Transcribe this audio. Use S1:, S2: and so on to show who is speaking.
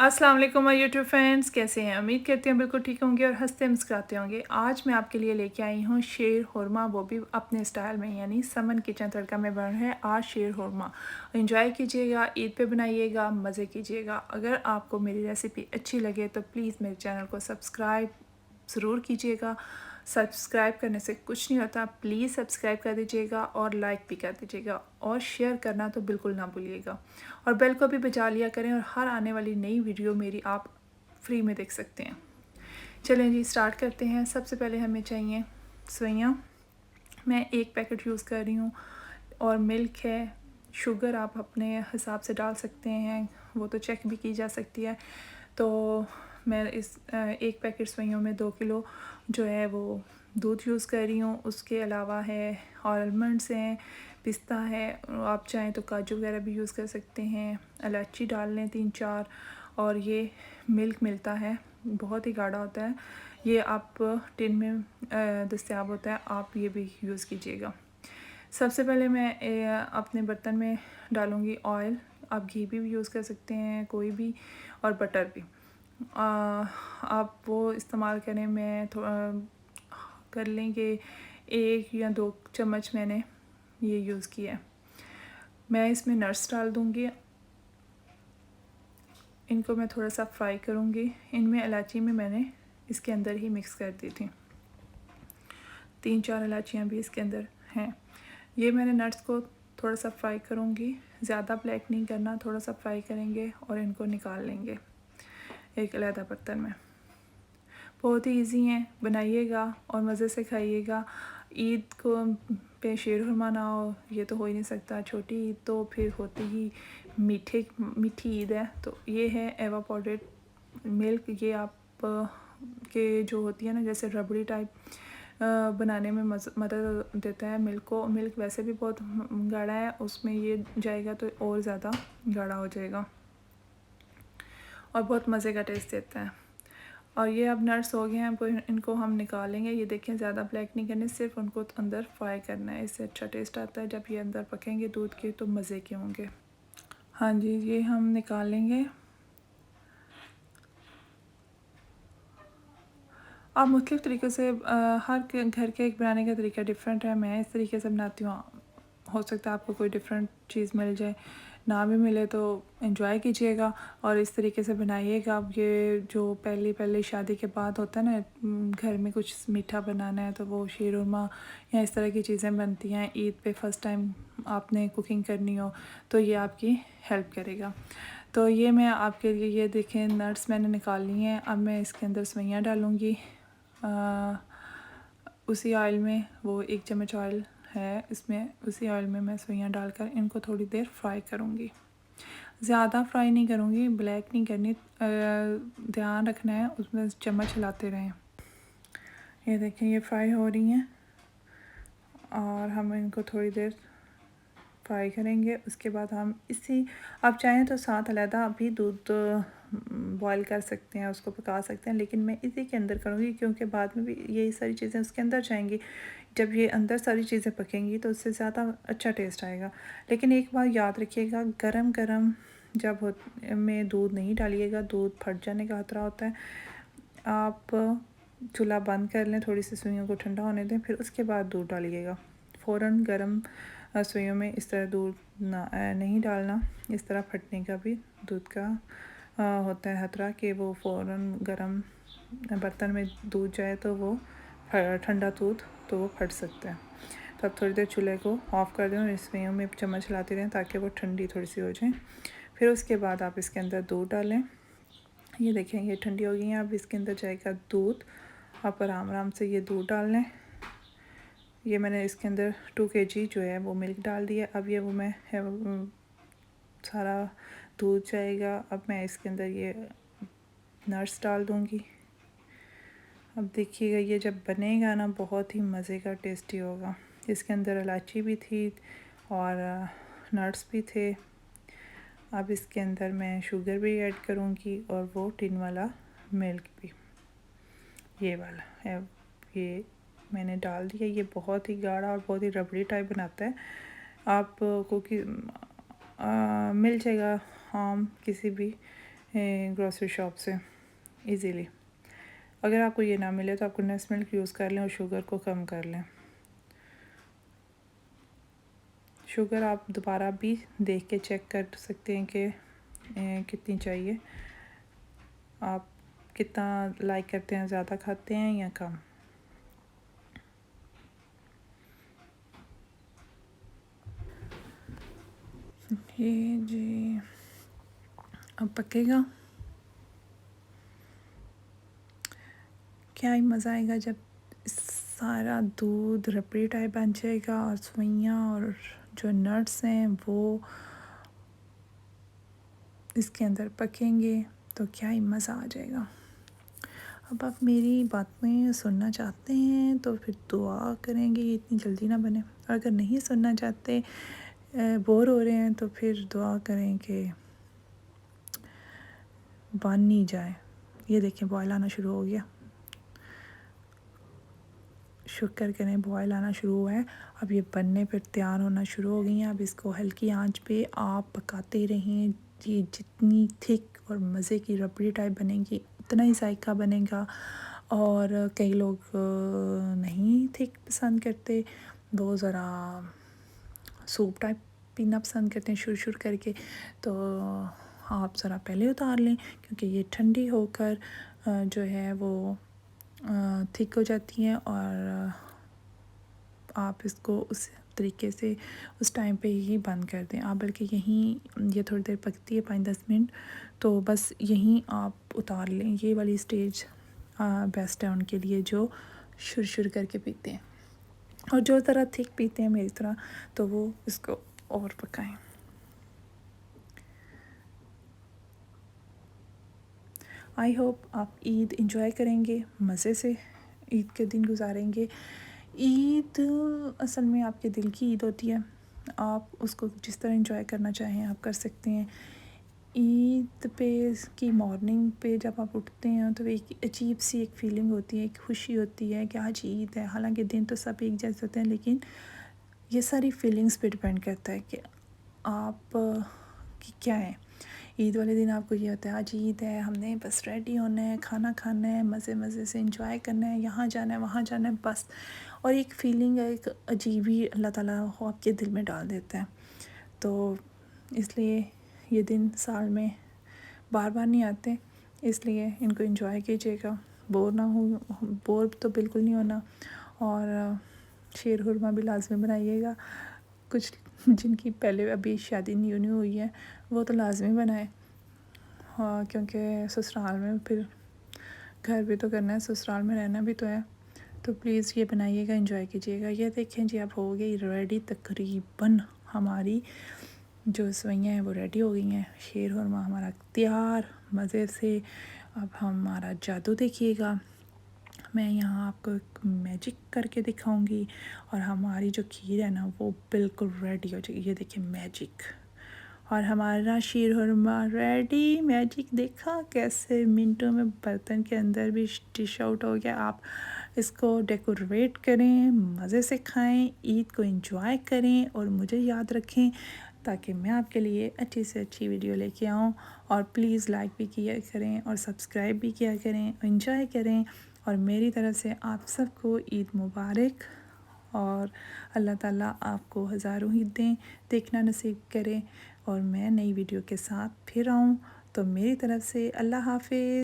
S1: अस्सलाम वालेकुम my YouTube friends, कैसे हैं? उम्मीद करती हूँ बिल्कुल ठीक होंगे और हंसते मुस्कुराते होंगे। आज मैं आपके लिए लेके आई हूँ शेर हुरमा, वो भी अपने स्टाइल में, यानी समन किचन तड़का में बन रहा है आज शेर हुरमा। एंजॉय कीजिएगा, ईद पे बनाइएगा, मज़े कीजिएगा। अगर आपको मेरी रेसिपी अच्छी लगे तो प्लीज़ मेरे चैनल को सब्सक्राइब ज़रूर कीजिएगा। सब्सक्राइब करने से कुछ नहीं होता, प्लीज़ सब्सक्राइब कर दीजिएगा और लाइक भी कर दीजिएगा और शेयर करना तो बिल्कुल ना भूलिएगा। और बेल को भी बजा लिया करें और हर आने वाली नई वीडियो मेरी आप फ्री में देख सकते हैं। चलें जी, स्टार्ट करते हैं। सबसे पहले हमें चाहिए सवैयाँ। मैं 1 पैकेट यूज़ कर रही हूँ और मिल्क है। शुगर आप अपने हिसाब से डाल सकते हैं, वो तो चेक भी की जा सकती है। तो मैं इस 1 पैकेट सवैयों में 2 किलो जो है वो दूध यूज़ कर रही हूँ। उसके अलावा है आलमंड्स हैं, पिस्ता है, आप चाहें तो काजू वगैरह भी यूज़ कर सकते हैं। इलायची डाल लें 3-4। और ये मिल्क मिलता है, बहुत ही गाढ़ा होता है, ये आप टिन में दस्तयाब होता है, आप ये भी यूज़ कीजिएगा। सबसे पहले मैं अपने बर्तन में डालूँगी ऑयल। आप घी भी यूज़ कर सकते हैं, कोई भी, और बटर भी। आप वो इस्तेमाल करें। मैं थोड़ा कर लेंगे 1 या 2 चम्मच मैंने ये यूज़ किया है। मैं इसमें नट्स डाल दूँगी, इनको मैं थोड़ा सा फ्राई करूँगी। इनमें इलायची में मैंने इसके अंदर ही मिक्स कर दी थी, 3-4 इलायचियाँ भी इसके अंदर हैं। ये मैंने नट्स को थोड़ा सा फ्राई करूँगी, ज़्यादा ब्लैक नहीं करना, थोड़ा सा फ्राई करेंगे और इनको निकाल लेंगे एक अलग बर्तन में। बहुत ही इजी हैं, बनाइएगा और मज़े से खाइएगा। ईद को पे शेर हुरमा ना हो, ये तो हो ही नहीं सकता। छोटी ईद तो फिर होती ही मीठी ईद है। तो ये है एवापोरेटेड मिल्क। ये आप के जो होती है ना, जैसे रबड़ी टाइप बनाने में मदद देता है मिल्क को। मिल्क वैसे भी बहुत गाढ़ा है, उसमें ये जाएगा तो और ज़्यादा गाढ़ा हो जाएगा और बहुत मज़े का टेस्ट देता है। और ये अब नट्स हो गए हैं, अब इनको हम निकालेंगे। ये देखें, ज़्यादा ब्लैक नहीं करने, सिर्फ उनको अंदर फ्राई करना है। इससे अच्छा टेस्ट आता है जब ये अंदर पकेंगे दूध के, तो मज़े के होंगे। हाँ जी, ये हम निकालेंगे। आप मुख्तलिफ़ तरीक़ों से हर घर के एक बनाने का तरीका डिफरेंट है। मैं इस तरीके से बनाती हूँ, हो सकता है आपको कोई डिफरेंट चीज़ मिल जाए, ना भी मिले तो एंजॉय कीजिएगा और इस तरीके से बनाइएगा। अब ये जो पहली शादी के बाद होता है ना, घर में कुछ मीठा बनाना है, तो वो शीरकुरमा या इस तरह की चीज़ें बनती हैं। ईद पे फ़र्स्ट टाइम आपने कुकिंग करनी हो तो ये आपकी हेल्प करेगा। तो ये मैं आपके लिए, ये देखें, नट्स मैंने निकाल ली हैं। अब मैं इसके अंदर सवैयाँ डालूँगी उसी ऑयल में। वो 1 चम्मच ऑयल है इसमें, उसी ऑयल में मैं सवैयाँ डालकर इनको थोड़ी देर फ्राई करूँगी। ज़्यादा फ्राई नहीं करूँगी, ब्लैक नहीं करनी, ध्यान रखना है उसमें चम्मच हिलाते रहें। ये देखें, ये फ्राई हो रही हैं और हम इनको थोड़ी देर फ्राई करेंगे। उसके बाद हम इसी, आप चाहें तो साथ अलहदा भी दूध बॉयल कर सकते हैं, उसको पका सकते हैं, लेकिन मैं इसी के अंदर करूँगी क्योंकि बाद में भी यही सारी चीज़ें उसके अंदर जाएंगी। जब ये अंदर सारी चीज़ें पकेंगी तो उससे ज़्यादा अच्छा टेस्ट आएगा। लेकिन एक बात याद रखिएगा, गरम गरम जब में दूध नहीं डालिएगा, दूध फट जाने का खतरा होता है। आप चूल्हा बंद कर लें, थोड़ी सी सुइयों को ठंडा होने दें, फिर उसके बाद दूध डालिएगा। फ़ौरन गरम सुइयों में इस तरह दूध नहीं डालना। इस तरह फटने का भी दूध का होता है खतरा कि वो फ़ौरन गरम बर्तन में दूध जाए तो वो ठंडा दूध तो वो फट सकता है। तो अब थोड़ी देर चूल्हे को ऑफ़ कर दें और इस सुइयों में चम्मच हिलाते रहें ताकि वो ठंडी थोड़ी सी हो जाए। फिर उसके बाद आप इसके अंदर दूध डालें। ये देखें, ये ठंडी हो गई हैं। अब इसके अंदर जाएगा दूध। आप आराम से ये दूध डाल लें। ये मैंने इसके अंदर 2 kg जो है वो मिल्क डाल दिया। अब ये वो मैं सारा दूध जाएगा। अब मैं इसके अंदर ये नट्स डाल दूँगी। अब देखिएगा, ये जब बनेगा ना, बहुत ही मज़े का टेस्टी होगा। इसके अंदर इलायची भी थी और नट्स भी थे। अब इसके अंदर मैं शुगर भी ऐड करूँगी और वो टिन वाला मिल्क भी, ये वाला है, ये मैंने डाल दिया। ये बहुत ही गाढ़ा और बहुत ही रबड़ी टाइप बनाता है। आपको मिल जाएगा आम किसी भी ग्रोसरी शॉप से इजीली। अगर आपको ये ना मिले तो आपको नेस्ट मिल्क यूज़ कर लें और शुगर को कम कर लें। शुगर आप दोबारा भी देख के चेक कर सकते हैं कि कितनी चाहिए, आप कितना लाइक करते हैं, ज़्यादा खाते हैं या कम। ये जी अब पकेगा। क्या ही मज़ा आएगा जब सारा दूध रबड़ी टाइप बन जाएगा और सवैयाँ और जो नट्स हैं वो इसके अंदर पकेंगे तो क्या ही मज़ा आ जाएगा। अब आप मेरी बातें सुनना चाहते हैं तो फिर दुआ करेंगे इतनी जल्दी ना बने, और अगर नहीं सुनना चाहते, बोर हो रहे हैं, तो फिर दुआ करें कि बन नहीं जाए। ये देखें बॉयल आना शुरू हो गया, शुक्र करें बॉयल आना शुरू हुआ है। अब ये बनने पर तैयार होना शुरू हो गई हैं। अब इसको हल्की आंच पे आप पकाते रहें। ये जितनी थिक और मज़े की रबड़ी टाइप बनेगी उतना ही जायका बनेगा। और कई लोग नहीं थिक पसंद करते, वो ज़रा सूप टाइप पीना पसंद करते हैं शुर करके, तो आप ज़रा पहले उतार लें क्योंकि ये ठंडी होकर जो है वो थिक हो जाती हैं और आप इसको उस तरीके से उस टाइम पे ही बंद कर दें। आप बल्कि यहीं ये थोड़ी देर पकती है 5-10 मिनट, तो बस यहीं आप उतार लें। ये वाली स्टेज बेस्ट है उनके लिए जो शुर करके पीते हैं, और जो ज़रा थिक पीते हैं मेरी तरह तो वो इसको और पकाएं। आई होप आप ईद इंजॉय करेंगे, मज़े से ईद के दिन गुजारेंगे। ईद असल में आपके दिल की ईद होती है, आप उसको जिस तरह इंजॉय करना चाहें आप कर सकते हैं। ईद पे की मॉर्निंग पे जब आप उठते हैं तो एक अजीब सी एक फ़ीलिंग होती है, एक खुशी होती है कि आज ईद है। हालांकि दिन तो सब एक जैसे होते हैं, लेकिन ये सारी फीलिंग्स पे डिपेंड करता है कि आप की क्या है। ईद वाले दिन आपको ये होता है आज ईद है, हमने बस रेडी होना है, खाना खाना है, मज़े से इंजॉय करना है, यहाँ जाना है वहाँ जाना है बस। और एक फ़ीलिंग है, एक अजीब ही अल्लाह ताला वो आपके दिल में डाल देता है। तो इसलिए ये दिन साल में बार बार नहीं आते, इसलिए इनको एंजॉय कीजिएगा, बोर ना हो। बोर तो बिल्कुल नहीं होना। और शीर हुरमा भी लाजमी बनाइएगा। कुछ जिनकी पहले अभी शादी न्यू हुई है वो तो लाजमी बनाए, हाँ, क्योंकि ससुराल में फिर घर भी तो करना है, ससुराल में रहना भी तो है। तो प्लीज़ ये बनाइएगा, एंजॉय कीजिएगा। ये देखें जी अब हो गई रेडी, तकरीबन हमारी जो सवैयाँ हैं वो रेडी हो गई हैं। शीर हुरमा हमारा तैयार मज़े से। अब हमारा जादू देखिएगा, मैं यहाँ आपको एक मैजिक करके दिखाऊंगी और हमारी जो खीर है ना वो बिल्कुल रेडी हो जाएगी। ये देखिए मैजिक, और हमारा शीर हुरमा रेडी। मैजिक देखा कैसे मिनटों में बर्तन के अंदर भी डिश आउट हो गया। आप इसको डेकोरेट करें, मज़े से खाएं, ईद को एंजॉय करें और मुझे याद रखें ताकि मैं आपके लिए अच्छी से अच्छी वीडियो लेके आऊँ। और प्लीज़ लाइक भी किया करें और सब्सक्राइब भी किया करें, एंजॉय करें। और मेरी तरफ़ से आप सबको ईद मुबारक, और अल्लाह ताला आपको हज़ारों ईदें देखना नसीब करे। और मैं नई वीडियो के साथ फिर आऊँ, तो मेरी तरफ़ से अल्लाह हाफ़िज़।